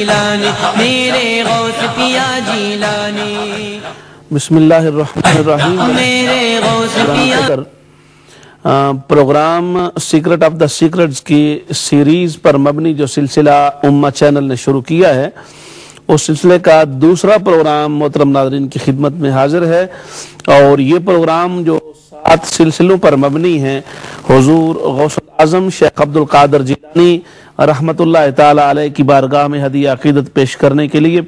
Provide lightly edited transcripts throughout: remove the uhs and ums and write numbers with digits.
جیلانی میرے غوث پیا جیلانی بسم اللہ الرحمن الرحیم میرے Ghaus Piya program secret of the secrets کی سیریز پر مبنی جو سلسلہ امہ چینل نے شروع کیا ہے، اس سلسلے کا دوسرا پروگرام محترم ناظرین کی خدمت میں حاضر ہے، اور یہ پروگرام جو 7 سلسلوں پر مبنی ہیں، حضور غوث اعظم شیخ عبدالقادر جیلانی رحمت اللہ تعالی علیہ کی بارگاہ میں ہدیہ عقیدت پیش کرنے کے لیے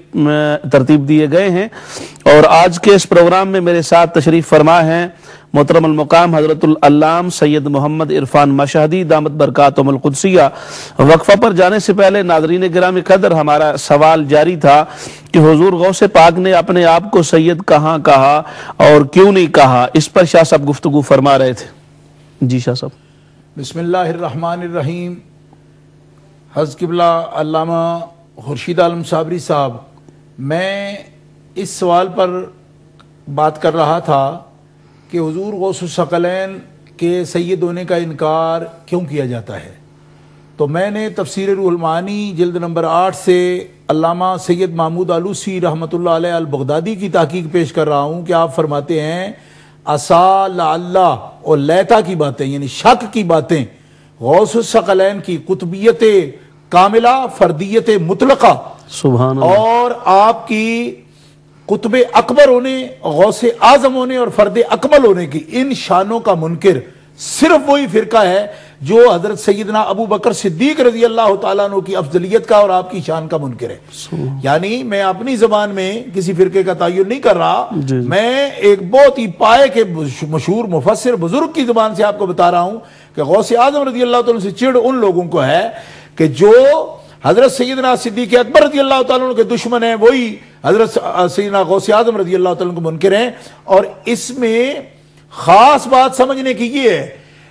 ترتیب دیے گئے ہیں، اور آج کے اس پروگرام میں میرے ساتھ تشریف فرما ہیں محترم المقام حضرت العلامہ سید محمد عرفان مشہدی دامت برکاتہم القدسیہ۔ وقفہ پر جانے سے پہلے ناظرین گرامی قدر، ہمارا سوال جاری تھا کہ حضور غوث پاک نے اپنے آپ کو سید کہاں کہا اور کیوں نہیں کہا، اس پر شاہ صاحب گفتگو فرما رہے تھے۔ جی شاہ صاحب۔ بسم اللہ الرحمن الرحیم۔ حضرت قبلہ علامہ خورشید عالم صابری صاحب، میں اس سوال پر بات کر رہا تھا کہ حضور غوث الثقلین کے سید ہونے کا انکار کیوں کیا جاتا ہے، تو میں نے تفسیر روح المعانی جلد نمبر 8 سے علامہ سید محمود آلوسی رحمۃ اللہ علیہ البغدادی کی تحقیق پیش کر رہا ہوں کہ آپ فرماتے ہیں عسا لعلہ اور لیتا کی باتیں، یعنی شک کی باتیں، غوث الثقلین کی قطبیت کاملہ، فردیت مطلقہ، سبحان اللہ، اور آپ کی قطب اکبر ہونے، غوث اعظم ہونے اور فرد اکمل ہونے کی ان شانوں کا منکر صرف وہی فرقہ ہے جو حضرت سیدنا ابو بکر صدیق رضی اللہ تعالیٰ عنہ کی افضلیت کا اور آپ کی شان کا منکر ہے۔ یعنی میں اپنی زبان میں کسی فرقے کا تعین نہیں کر رہا، میں ایک بہت ہی پائے کے مشہور مفسر بزرگ کی زبان سے آپ کو بتا رہا ہوں کہ غوث اعظم رضی اللہ تعالیٰ عنہ سے چڑ ان لوگوں کو ہے کہ جو حضرت سیدنا صدیق اکبر رضی اللہ تعالیٰ عنہ کے دشمن ہیں، وہی حضرت سیدنا غوث اعظم رضی اللہ تعالیٰ عنہ کو منکر ہیں۔ اور اس میں خاص بات سمجھنے کی یہ ہے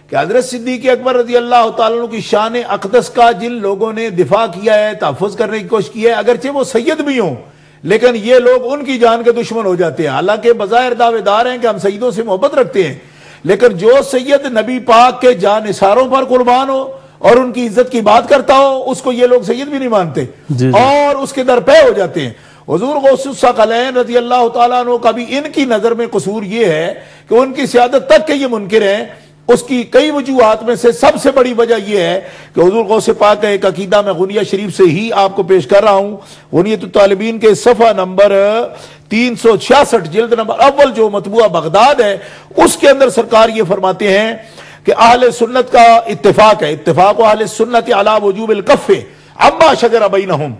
کہ حضرت صدیق اکبر رضی اللہ تعالیٰ عنہ کی شان اقدس کا جن لوگوں نے دفاع کیا ہے، تحفظ کرنے کی کوشش کی ہے، اگرچہ وہ سید بھی ہوں لیکن یہ لوگ ان کی جان کے دشمن ہو جاتے ہیں، حالانکہ بظاہر دعوے دار ہیں کہ ہم سیدوں سے محبت رکھتے ہیں، لیکن جو سید نبی پاک کے جان نثاروں پر قربان ہو اور ان کی عزت کی بات کرتا ہو، اس کو یہ لوگ سید بھی نہیں مانتے اور اس کے در پہ ہو جاتے ہیں۔ حضور غوث الثقلین رضی اللہ تعالیٰ عنہ کا بھی ان کی نظر میں قصور یہ ہے کہ ان کی سیادت تک کے یہ منکر ہیں۔ اس کی کئی وجوہات میں سے سب سے بڑی وجہ یہ ہے کہ حضور غوث پاک کا ایک عقیدہ میں غنیہ شریف سے ہی آپ کو پیش کر رہا ہوں، غنیۃ الطالبین کے صفحہ نمبر 366 جلد نمبر اول جو مطبوعہ بغداد ہے، اس کے اندر سرکار یہ فرماتے ہیں کہ اہل سنت کا اتفاق ہے، اتفاق اہل سنت علی وجوب الکف عما شجر بینہم،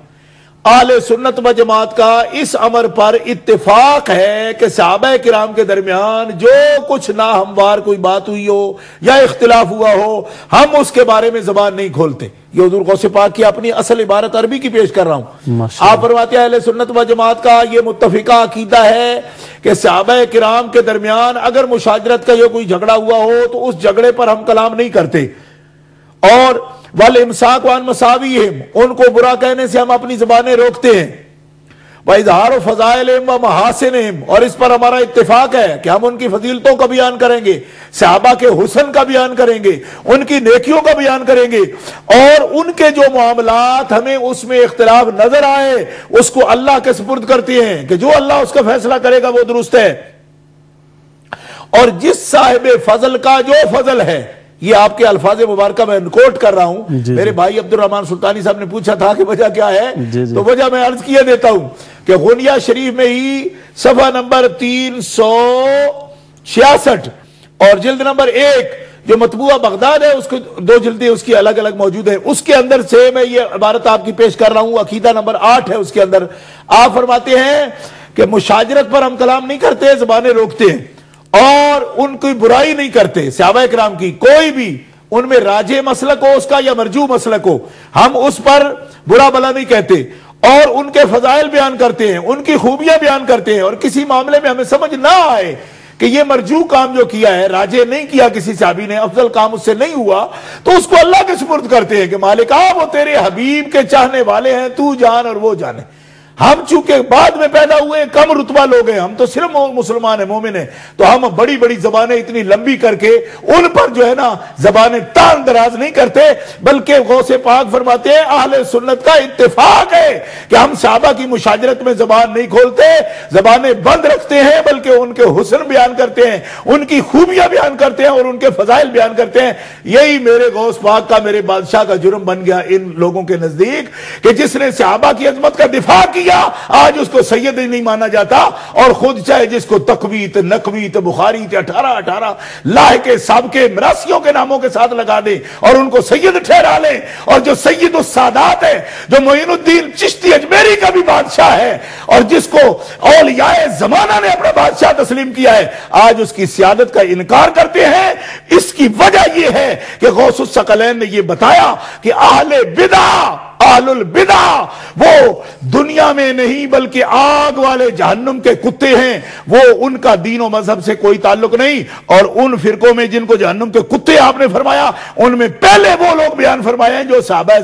اہل سنت و جماعت کا اس امر پر اتفاق ہے کہ صحابہ کرام کے درمیان جو کچھ ناہموار کوئی بات ہوئی ہو یا اختلاف ہوا ہو، ہم اس کے بارے میں زبان نہیں کھولتے۔ یہ حضور غوث پاک کی اپنی اصل عبارت عربی کی پیش کر رہا ہوں۔ آپ فرماتے ہیں اہل سنت و جماعت کا یہ متفقہ عقیدہ ہے کہ صحابہ کرام کے درمیان اگر مشاجرت کا یہ کوئی جھگڑا ہوا ہو تو اس جھگڑے پر ہم کلام نہیں کرتے، اور والامساک عن مساویہم، ان کو برا کہنے سے ہم اپنی زبانیں روکتے ہیں، وَإِظْهَارُ فَضَائِلِهِمْ وَمَحَاسِنِهِمْ، اور اس پر ہمارا اتفاق ہے کہ ہم ان کی فضیلتوں کا بیان کریں گے، صحابہ کے حسن کا بیان کریں گے، ان کی نیکیوں کا بیان کریں گے، اور ان کے جو معاملات ہمیں اس میں اختلاف نظر آئے اس کو اللہ کے سپرد کرتے ہیں کہ جو اللہ اس کا فیصلہ کرے گا وہ درست ہے۔ اور جس صاحب فضل کا جو فضل ہے، یہ آپ کے الفاظ مبارکہ میں کوٹ کر رہا ہوں، میرے بھائی عبد الرحمن سلطانی صاحب نے پوچھا تھا کہ وجہ کیا ہے، تو وجہ میں عرض کیے دیتا ہوں کہ غنیہ شریف میں ہی صفحہ نمبر 366 اور جلد نمبر 1 جو مطبوعہ بغداد ہے، اس کو 2 جلدیں اس کی الگ الگ موجود ہیں، اس کے اندر سے میں یہ عبارت آپ کی پیش کر رہا ہوں، عقیدہ نمبر 8 ہے، اس کے اندر آپ فرماتے ہیں کہ مشاجرت پر ہم کلام نہیں کرتے، زبانیں روکتے ہیں، اور ان کی برائی نہیں کرتے، صحابہ کرام کی کوئی بھی ان میں راجح مسلک ہو اس کا یا مرجوح مسلک ہو، ہم اس پر برا بلا نہیں کہتے، اور ان کے فضائل بیان کرتے ہیں، ان کی خوبیاں بیان کرتے ہیں، اور کسی معاملے میں ہمیں سمجھ نہ آئے کہ یہ مرجوح کام جو کیا ہے، راجح نہیں کیا کسی صحابی نے، افضل کام اس سے نہیں ہوا، تو اس کو اللہ کے سپرد کرتے ہیں کہ مالک وہ تیرے حبیب کے چاہنے والے ہیں، تو جان اور وہ جانے۔ ہم چونکہ بعد میں پیدا ہوئے کم رتبہ لوگ ہیں, ہم تو صرف مسلمان ہیں, مومن ہیں, تو ہم بڑی بڑی زبانیں اتنی لمبی کر کے ان پر جو ہے نا زبانیں تان دراز نہیں کرتے, بلکہ غوث پاک فرماتے ہیں اہل سنت کا اتفاق ہے کہ ہم صحابہ کی مشاجرت میں زبان نہیں کھولتے, زبانیں بند رکھتے ہیں, بلکہ ان کے حسن بیان کرتے ہیں, ان کی خوبیاں بیان کرتے ہیں اور ان کے فضائل بیان کرتے ہیں. یہی میرے غوث پاک کا, میرے بادشاہ کا جرم بن گیا ان لوگوں کے نزدیک کہ جس نے صحابہ کی عظمت کا دفاع کیا آج اس کو سید نہیں مانا جاتا, اور خود چاہے جس کو تقویت, نقویت, بخاری 18 لاحق سابقے مراسیوں کے ناموں کے ساتھ لگا دیں اور ان کو سید ٹھہرا لیں, اور جو سید السادات ہے, جو معین الدین چشتی اجمیری کا بھی بادشاہ ہے اور جس کو اولیاء زمانہ نے اپنا بادشاہ تسلیم کیا ہے, آج اس کی سیادت کا انکار کرتے ہیں. اس کی وجہ یہ ہے کہ غوث الثقلین نے یہ بتایا کہ اہل البدع وہ دنیا میں نہیں بلکہ آگ والے جہنم کے کتے ہیں, وہ ان کا دین و مذہب سے کوئی تعلق نہیں. اور ان فرقوں میں جن کو جہنم کے کتے آپ نے فرمایا, ان میں پہلے وہ لوگ بیان فرمائے ہیں جو صحابہ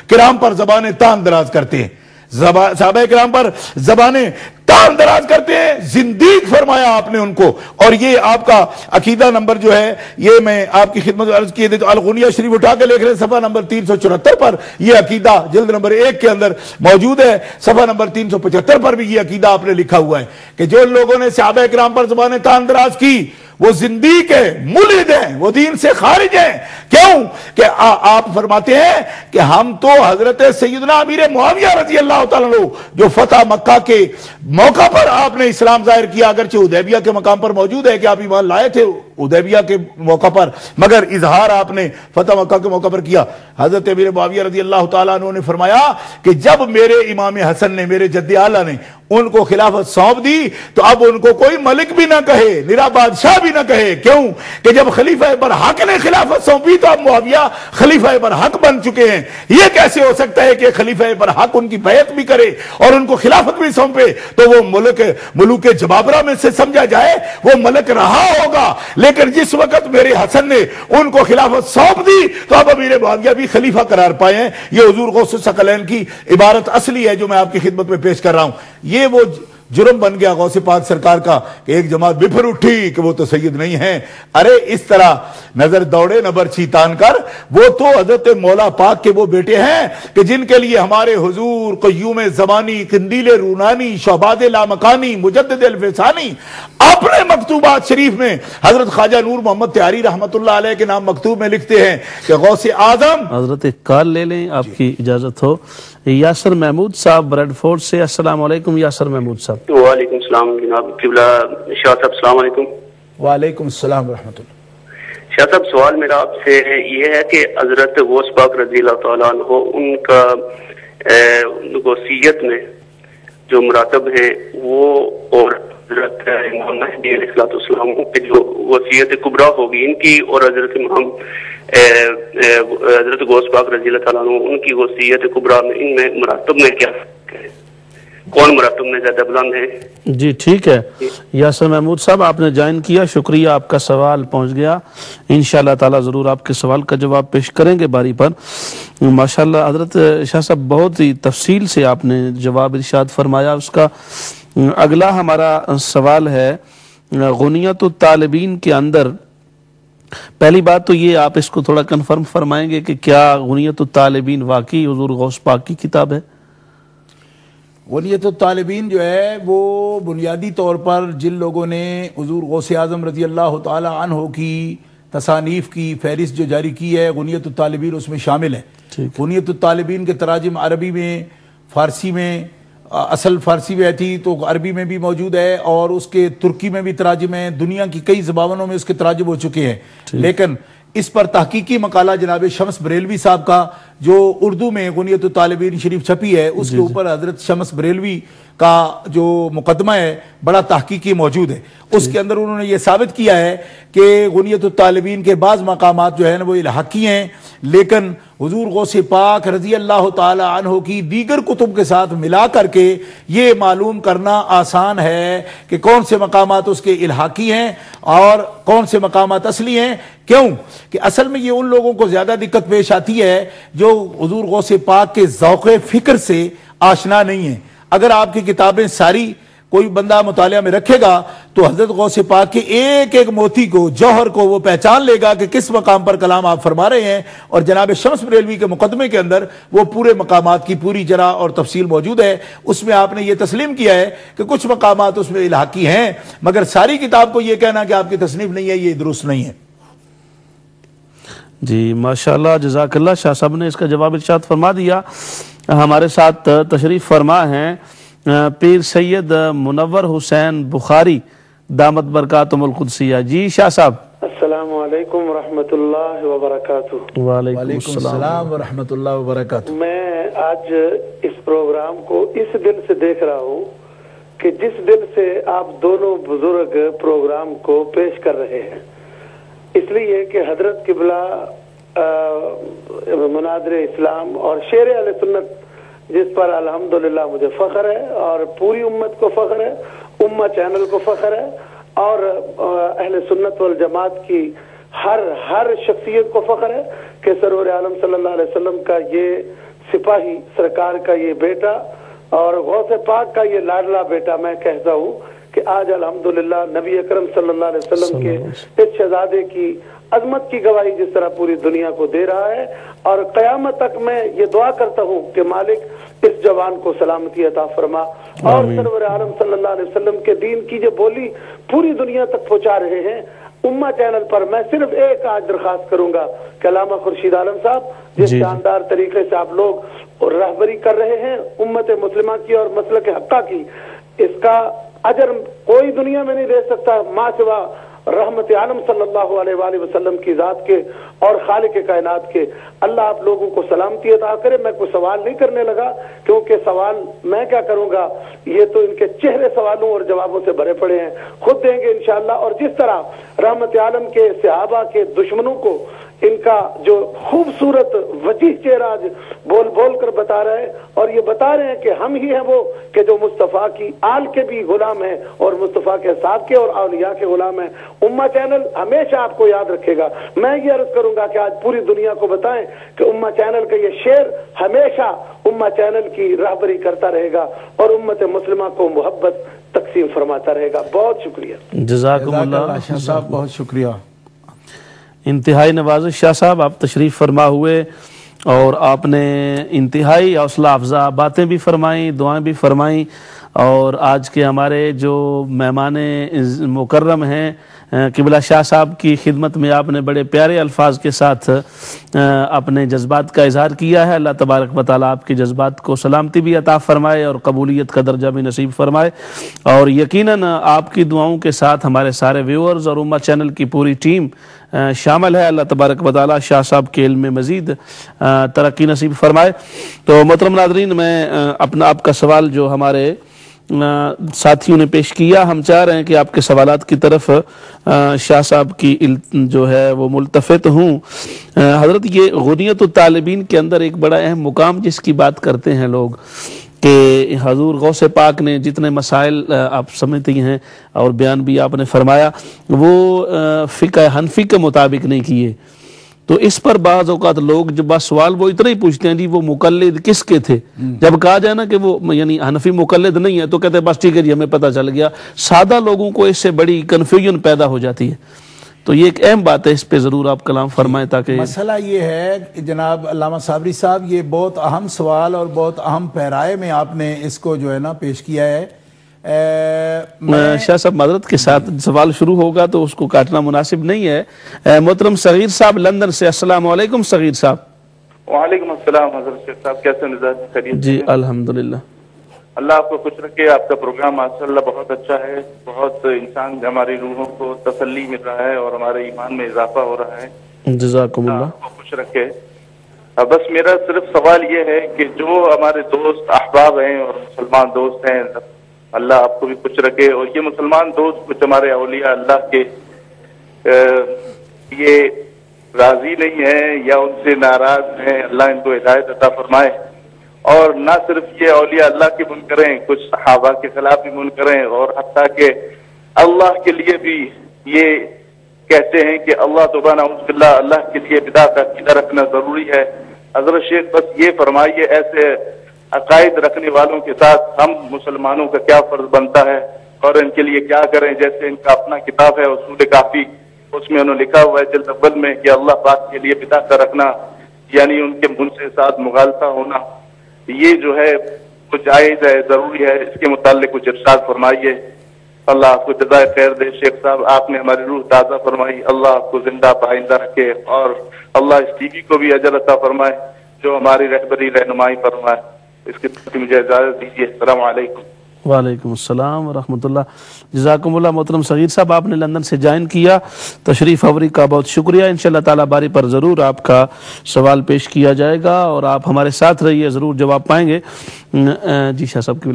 کرام پر زبانیں تان دراز کرتے ہیں, صحابہ کرام پر زبانیں تان دراز کرتے ہیں, زندیق فرمایا آپ نے ان کو. اور یہ آپ کا عقیدہ نمبر جو ہے, یہ میں آپ کی خدمت میں عرض کیے تھے, تو الغنیہ شریف اٹھا کے لکھ رہے ہیں صفحہ نمبر 374 پر, یہ عقیدہ جلد نمبر 1 کے اندر موجود ہے. صفحہ نمبر 375 پر بھی یہ عقیدہ آپ نے لکھا ہوا ہے کہ جو لوگوں نے صحابہ کرام پر زبانیں تان دراز کی وہ زندیق ہے, ملحد ہیں, وہ دین سے خارج ہیں. کیوں کہ آپ فرماتے ہیں کہ ہم تو حضرت سیدنا امیر معاویہ رضی اللہ تعالیٰ عنہ جو فتح مکہ کے موقع پر آپ نے اسلام ظاہر کیا, اگرچہ حدیبیہ کے مقام پر موجود ہے کہ آپ ایمان لائے تھے حدیبیہ کے موقع پر, مگر اظہار آپ نے فتح مکہ کے موقع پر کیا. حضرت امیر معاویہ رضی اللہ تعالیٰ عنہ نے فرمایا کہ جب میرے امام حسن نے, میرے جد اعلیٰ نے ان کو خلافت سونپ دی تو اب ان کو کوئی ملک بھی نہ کہے, نرا بادشاہ بھی نہ کہے. کیوں کہ جب خلیفہ برحق نے خلافت سونپی تو اب معاویہ خلیفہ برحق بن چکے ہیں. یہ کیسے ہو سکتا ہے کہ خلیفہ برحق ان کی بیعت بھی کرے اور ان کو خلافت بھی سونپے, تو وہ ملوک جبابرہ میں سے سمجھا جائے وہ ملک رہا ہوگا. لیکن جس وقت میرے حسن نے ان کو خلافت سونپ دی تو اب امیر معاویہ بھی خلیفہ قرار پائے ہیں. یہ حضور غوث الثقلین کی عبارت اصلی ہے جو میں آپ کی خدمت میں پیش کر رہا ہوں. یہ وہ جرم بن گیا غوث پاک سرکار کا کہ ایک جماعت بفر اٹھی کہ وہ تو سید نہیں ہیں. ارے اس طرح نظر دوڑے نہ برچھی تان کر, وہ تو حضرت مولا پاک کے وہ بیٹے ہیں کہ جن کے لیے ہمارے حضور قیوم زمانی, قندیل رونانی, شہباد لامکانی, مجدد الفسانی اپنے مکتوبات شریف میں حضرت خواجہ نور محمد تیاری رحمت اللہ علیہ کے نام مکتوب میں لکھتے ہیں کہ غوث اعظم. حضرت ایک کال لے لیں آپ کی اجازت ہو. یاسر محمود صاحب بریڈ فورڈ سے. السلام علیکم یاسر محمود صاحب. وعلیکم السلام جناب قبلہ شاہ صاحب, السلام علیکم. وعلیکم السلام ورحمۃ اللہ. شاہ صاحب سوال میرا آپ سے یہ ہے کہ حضرت غوث پاک رضی اللہ تعالیٰ عنہ ان کا وصیت میں جو مراتب ہیں وہ, اور حضرت امام مہدی علیہ السلام کی جو وصیت کبریٰ ہوگی ان کی, اور حضرت امام حضرت غوث پاک رضی اللہ تعالیٰ عنہ ان کی وصیت کبریٰ میں, ان میں مراتب میں کیا ہے, کون مراتب میں زیادہ بلند ہے؟ جی ٹھیک ہے یاسر محمود صاحب, آپ نے جوائن کیا, شکریہ, آپ کا سوال پہنچ گیا. انشاءاللہ تعالی ضرور آپ کے سوال کا جواب پیش کریں گے باری پر. ماشاءاللہ حضرت شاہ صاحب بہت ہی تفصیل سے آپ نے جواب ارشاد فرمایا. اس کا اگلا ہمارا سوال ہے غنیت الطالبین کے اندر. پہلی بات تو یہ آپ اس کو تھوڑا کنفرم فرمائیں گے کہ کیا غنیت الطالبین واقعی حضور غوث پاک کی کتاب ہے؟ غنیت الطالبین جو ہے وہ بنیادی طور پر جن لوگوں نے حضور غوث اعظم رضی اللہ تعالی عنہ کی تصانیف کی فہرست جو جاری کی ہے, غنیت الطالبین اس میں شامل ہے. غنیت الطالبین کے تراجم عربی میں, فارسی میں, اصل فارسی میں تھی تو عربی میں بھی موجود ہے, اور اس کے ترکی میں بھی تراجم ہیں, دنیا کی کئی زبانوں میں اس کے تراجم ہو چکے ہیں. لیکن اس پر تحقیقی مقالہ جناب شمس بریلوی صاحب کا جو اردو میں غنیت الطالبین شریف چھپی ہے, اس کے اوپر حضرت شمس بریلوی کا جو مقدمہ ہے بڑا تحقیقی موجود ہے. اس کے اندر انہوں نے یہ ثابت کیا ہے کہ غنیت الطالبین کے بعض مقامات جو ہیں وہ الحاقی ہیں, لیکن حضور غوث پاک رضی اللہ تعالی عنہ کی دیگر کتب کے ساتھ ملا کر کے یہ معلوم کرنا آسان ہے کہ کون سے مقامات اس کے الحاقی ہیں اور کون سے مقامات اصلی ہیں. کیوں کہ اصل میں یہ ان لوگوں کو زیادہ دقت پیش آتی ہے جو حضور غوث پاک کے ذوق فکر سے آشنا نہیں ہیں. اگر آپ کی کتابیں ساری کوئی بندہ مطالعہ میں رکھے گا تو حضرت غوث پاک کے ایک ایک موتی کو، جوہر کو وہ پہچان لے گا کہ کس مقام پر کلام آپ فرما رہے ہیں. اور جناب شمس بریلوی کے مقدمے کے اندر وہ پورے مقامات کی پوری جرح اور تفصیل موجود ہے. اس میں آپ نے یہ تسلیم کیا ہے کہ کچھ مقامات اس میں الحاقی ہیں، مگر ساری کتاب کو یہ کہنا کہ آپ کی تصنیف نہیں ہے، یہ درست نہیں ہے. جی ماشاءاللہ، جزاک اللہ. شاہ صاحب نے اس کا جواب ارشاد فرما دیا. ہمارے ساتھ تشریف فرما ہیں پیر سید منور حسین بخاری دامت برکاتہم القدسیہ. جی شاہ صاحب. السلام علیکم ورحمۃ اللہ وبرکاتہ. وعلیکم السلام ورحمۃ اللہ وبرکاتہ. میں آج اس پروگرام کو اس دل سے دیکھ رہا ہوں کہ جس دل سے آپ دونوں بزرگ پروگرام کو پیش کر رہے ہیں، اس لیے کہ حضرت قبلہ مناظر اسلام اور شیر اہل سنت جس پر الحمدللہ مجھے فخر ہے اور پوری امت کو فخر ہے، امہ چینل کو فخر ہے، اور اہل سنت والجماعت کی ہر شخصیت کو فخر ہے کہ سرور عالم صلی اللہ علیہ وسلم کا یہ سپاہی سرکار کا یہ بیٹا اور غوث پاک کا یہ لاڈلا بیٹا، میں کہتا ہوں کہ آج الحمدللہ نبی اکرم صلی اللہ علیہ وسلم کے اس شہزادے کی عظمت کی گواہی جس طرح پوری دنیا کو دے رہا ہے. اور قیامت تک میں یہ دعا کرتا ہوں کہ مالک اس جوان کو سلامتی عطا فرما اور سرور عالم صلی اللہ علیہ وسلم کے دین کی جو بولی پوری دنیا تک پہنچا رہے ہیں. امہ چینل پر میں صرف ایک آج درخواست کروں گا کہ علامہ خورشید عالم صاحب جس شاندار طریقے سے آپ لوگ رہبری کر رہے ہیں امت مسلمہ کی اور مسلک حقہ کی، اس کا اجر کوئی دنیا میں نہیں دے سکتا ماں سوا رحمت عالم صلی اللہ علیہ وآلہ وسلم کی ذات کے اور خالق کائنات کے. اللہ آپ لوگوں کو سلامتی عطا کرے. میں کوئی سوال نہیں کرنے لگا کیونکہ سوال میں کیا کروں گا، یہ تو ان کے چہرے سوالوں اور جوابوں سے بھرے پڑے ہیں، خود دیں گے انشاءاللہ. اور جس طرح رحمت عالم کے صحابہ کے دشمنوں کو ان کا جو خوبصورت وجیح چہرہ آج بول بول کر بتا رہے ہیں اور یہ بتا رہے ہیں کہ ہم ہی ہیں وہ کہ جو مصطفیٰ کی آل کے بھی غلام ہیں اور مصطفیٰ کے صاحب کے اور اولیاء کے غلام ہیں. امہ چینل ہمیشہ آپ کو یاد رکھے گا. میں یہ عرض کروں گا کہ آج پوری دنیا کو بتائیں کہ امہ چینل کا یہ شعر ہمیشہ امہ چینل کی رہبری کرتا رہے گا اور امت مسلمہ کو محبت تقسیم فرماتا رہے گا. بہت شکریہ. جزاکم اللہ. شاہ صاحب بہت شکریہ. انتہائی نوازش شاہ صاحب، آپ تشریف فرما ہوئے اور آپ نے انتہائی حوصلہ افزا باتیں بھی فرمائیں، دعائیں بھی فرمائیں. اور آج کے ہمارے جو مہمان مکرم ہیں قبلہ شاہ صاحب کی خدمت میں آپ نے بڑے پیارے الفاظ کے ساتھ اپنے جذبات کا اظہار کیا ہے. اللہ تبارک و تعالیٰ آپ کے جذبات کو سلامتی بھی عطا فرمائے اور قبولیت کا درجہ بھی نصیب فرمائے. اور یقیناً آپ کی دعاؤں کے ساتھ ہمارے سارے ویورز اور امہ چینل کی پوری ٹیم شامل ہے. اللہ تبارک و تعالیٰ شاہ صاحب کے علم میں مزید ترقی نصیب فرمائے. تو محترم ناظرین، میں اپنا آپ کا سوال جو ہمارے ساتھیوں نے پیش کیا، ہم چاہ رہے ہیں کہ آپ کے سوالات کی طرف شاہ صاحب کی جو ہے وہ ملتفت ہوں. حضرت یہ غنیت الطالبین کے اندر ایک بڑا اہم مقام جس کی بات کرتے ہیں لوگ کہ حضور غوث پاک نے جتنے مسائل آپ سمجھتے ہیں اور بیان بھی آپ نے فرمایا وہ فقہ حنفی کے مطابق نہیں کیے. تو اس پر بعض اوقات لوگ جو بس سوال وہ اتنا ہی پوچھتے ہیں جی وہ مقلد کس کے تھے. جب کہا جائے نا کہ وہ یعنی حنفی مقلد نہیں ہے تو کہتے ہیں بس ٹھیک ہے جی ہمیں پتہ چل گیا. سادہ لوگوں کو اس سے بڑی کنفیوژن پیدا ہو جاتی ہے. تو یہ ایک اہم بات ہے، اس پہ ضرور آپ کلام فرمائیں تاکہ مسئلہ یہ ہے کہ جناب علامہ صابری صاحب یہ بہت اہم سوال اور بہت اہم پیرائے میں آپ نے اس کو جو ہے نا پیش کیا ہے. شاہ صاحب معذرت کے ساتھ سوال شروع ہوگا تو اس کو کاٹنا مناسب نہیں ہے. محترم صغیر صاحب لندن سے، السلام علیکم صغیر صاحب. وعلیکم السلام حضرت شیخ صاحب، کیسے مزاج خیریت؟ جی الحمدللہ. اللہ آپ کو خوش رکھے. آپ کا پروگرام ماشاءاللہ بہت اچھا ہے، بہت انسان ہماری روحوں کو تسلی مل رہا ہے اور ہمارے ایمان میں اضافہ ہو رہا ہے. جزاکم اللہ. آپ کو خوش رکھے. بس میرا صرف سوال یہ ہے کہ جو ہمارے دوست احباب ہیں اور مسلمان دوست ہیں، اللہ آپ کو بھی خوش رکھے. اور یہ مسلمان دوست کچھ ہمارے اولیاء اللہ کے یہ راضی نہیں ہیں یا ان سے ناراض ہیں، اللہ ان کو ہدایت عطا فرمائے. اور نہ صرف یہ اولیاء اللہ کے منکر ہیں، کچھ صحابہ کے خلاف بھی منکر ہیں اور حتیٰ کہ اللہ کے لیے بھی یہ کہتے ہیں کہ اللہ توبہ نعوذ باللہ، اللہ کے لیے بدعت کا عقیدہ رکھنا ضروری ہے. حضرت شیخ بس یہ فرمائیے ایسے عقائد رکھنے والوں کے ساتھ ہم مسلمانوں کا کیا فرض بنتا ہے اور ان کے لیے کیا کریں. جیسے ان کا اپنا کتاب ہے اصول کافی، اس میں انہوں نے لکھا ہوا ہے جلد اول میں کہ اللہ پاک کے لیے بدعت کا رکھنا یعنی ان کے من سے ساتھ مغالطہ ہونا، یہ جو ہے کچھ جائز ہے، ضروری ہے. اس کے متعلق کچھ ارشاد فرمائیے. اللہ آپ کو جزائے خیر دے. شیخ صاحب آپ نے ہماری روح تازہ فرمائی، اللہ آپ کو زندہ پائندہ رکھے، اور اللہ اس ٹی وی کو بھی اجر عطا فرمائے جو ہماری رہبری رہنمائی فرمائے. اس کی مجھے اجازت دیجیے. السلام علیکم. وعلیکم السلام ورحمۃ اللہ. جزاکم اللہ. محترم صغیر صاحب آپ نے لندن سے جوائن کیا، تشریف آوری کا بہت شکریہ. انشاءاللہ تعالیٰ باری پر ضرور آپ کا سوال پیش کیا جائے گا اور آپ ہمارے ساتھ رہیے، ضرور جواب پائیں گے. جی شاہ صاحب کی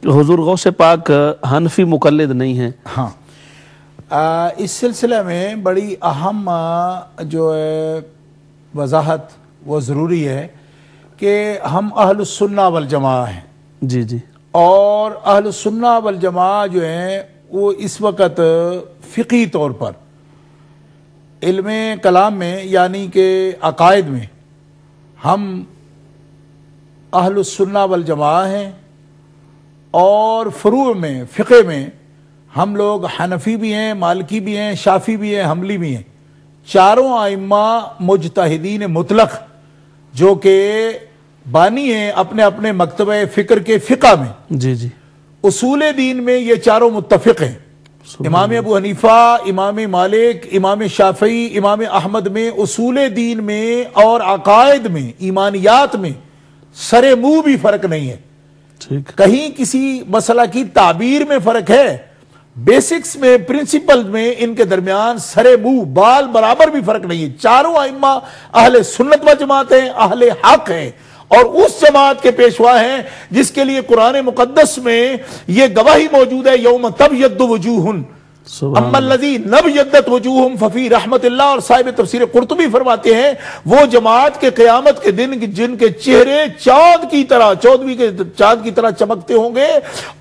حضور غوث پاک حنفی مقلد نہیں ہیں. ہاں، اس سلسلے میں بڑی اہم جو ہے وضاحت وہ ضروری ہے کہ ہم اہل السنہ والجماعہ ہیں. جی جی. اور اہل السنہ والجماعہ جو ہیں وہ اس وقت فقہی طور پر علم کلام میں یعنی کہ عقائد میں ہم اہل السنہ والجماعہ ہیں، اور فروع میں فقہ میں ہم لوگ حنفی بھی ہیں، مالکی بھی ہیں، شافعی بھی ہیں، حنبلی بھی ہیں. چاروں ائمہ مجتہدین مطلق جو کہ بانی ہیں اپنے اپنے مکتبہ فکر کے فقہ میں. جی جی. اصول دین میں یہ چاروں متفق ہیں. امام ابو حنیفہ، امام مالک، امام شافعی، امام احمد میں اصول دین میں اور عقائد میں، ایمانیات میں سر منہ بھی فرق نہیں ہے. کہیں کسی مسئلہ کی تعبیر میں فرق ہے، بیسکس میں، پرنسپل میں ان کے درمیان سر منہ بال برابر بھی فرق نہیں ہے. چاروں ائمہ اہل سنت و جماعت ہیں، اہل حق ہیں، اور اس جماعت کے پیشوا ہیں جس کے لیے قرآن مقدس میں یہ گواہی موجود ہے، یوم تبیض وجوہ اما الذین ابیضت وجوہہم ففی رحمت اللہ. اور صاحب تفسیر قرطبی فرماتے ہیں وہ جماعت کے قیامت کے دن جن کے چہرے چاند کی طرح، چودھویں کے چاند کی طرح چمکتے ہوں گے،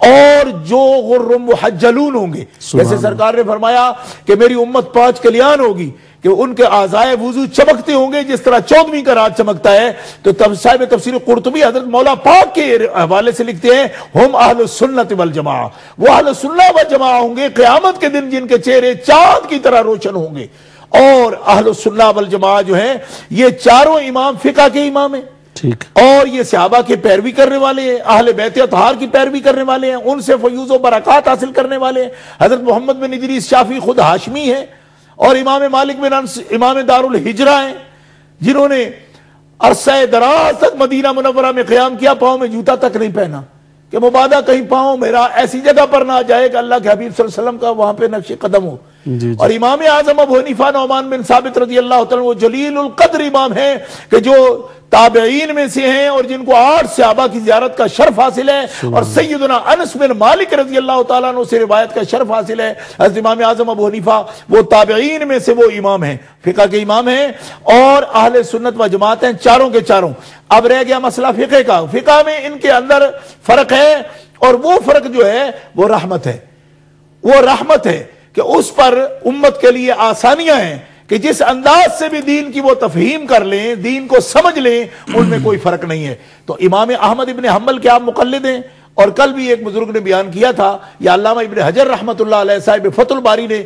اور جو غر محجلون ہوں گے. جیسے سرکار نے فرمایا کہ میری امت 5 کلیان ہوگی کہ ان کے اعضائے وضو چمکتے ہوں گے جس طرح چودھویں کا رات چمکتا ہے. تو صاحب تفسیر قرطبی حضرت مولا پاک کے حوالے سے لکھتے ہیں ہم اہل السنت والجماعہ، وہ اہل السنت والجماعہ ہوں گے قیامت کے دن جن کے چہرے چاند کی طرح روشن ہوں گے. اور اہل السنت والجماعہ جو ہیں یہ چاروں امام فقہ کے امام ہیں، اور یہ صحابہ کے پیروی کرنے والے ہیں، اہل بیت اطہار کی پیروی کرنے والے ہیں، ان سے فیوز و برکات حاصل کرنے والے ہیں. حضرت محمد بن ادریس شافعی خود ہاشمی ہے، اور امام مالک بن انس امام دار الہجرہ ہیں جنہوں نے عرصہ دراز تک مدینہ منورہ میں قیام کیا، پاؤں میں جوتا تک نہیں پہنا کہ مبادہ کہیں پاؤں میرا ایسی جگہ پر نہ جائے کہ اللہ کے حبیب صلی اللہ علیہ وسلم کا وہاں پہ نقش قدم ہو. اور امام اعظم ابو حنیفہ نعمان بن ثابت رضی اللہ تعالیٰ وہ جلیل القدر امام ہیں کہ جو تابعین میں سے ہیں اور جن کو 8 صحابہ کی زیارت کا شرف حاصل ہے، اور سیدنا انس بن مالک رضی اللہ تعالیٰ عنہ سے روایت کا شرف حاصل ہے. حضرت امام اعظم ابو حنیفہ وہ تابعین میں سے وہ امام ہیں، فقہ کے امام ہیں، اور اہل سنت و جماعت ہیں چاروں کے چاروں. اب رہ گیا مسئلہ فقہ کا. فقہ میں ان کے اندر فرق ہے، اور وہ فرق جو ہے وہ رحمت ہے. وہ رحمت ہے کہ اس پر امت کے لیے آسانیاں ہیں کہ جس انداز سے بھی دین کی وہ تفہیم کر لیں، دین کو سمجھ لیں، ان میں کوئی فرق نہیں ہے. تو امام احمد ابن حنبل کے آپ مقلد ہیں، اور کل بھی ایک بزرگ نے بیان کیا تھا، یا علامہ ابن حجر رحمۃ اللہ علیہ صاحب فتح الباری نے